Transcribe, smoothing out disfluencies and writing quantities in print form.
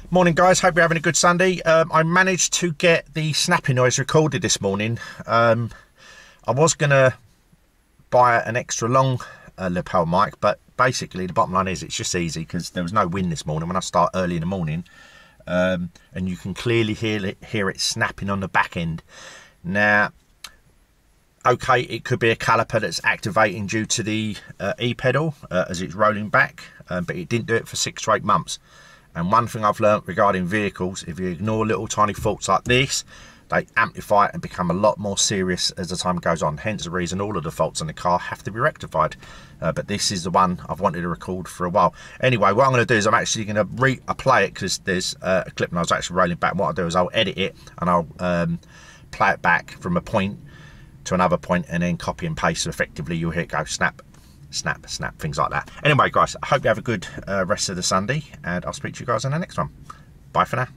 Morning guys, hope you're having a good Sunday. I managed to get the snapping noise recorded this morning. I was going to buy an extra long lapel mic, but basically the bottom line is it's just easy because there was no wind this morning when I start early in the morning, and you can clearly hear it snapping on the back end. Now, okay, it could be a caliper that's activating due to the E-pedal as it's rolling back, but it didn't do it for 6 to 8 months. And one thing I've learnt regarding vehicles, if you ignore little tiny faults like this, they amplify and become a lot more serious as the time goes on. Hence the reason all of the faults in the car have to be rectified. But this is the one I've wanted to record for a while. Anyway, what I'm going to do is I'm actually going to replay it because there's a clip and I was actually rolling back. What I'll do is I'll edit it and I'll play it back from a point to another point and then copy and paste. So effectively you'll hear it go snap, snap, snap, things like that. Anyway guys, I hope you have a good rest of the Sunday and I'll speak to you guys in the next one. Bye for now.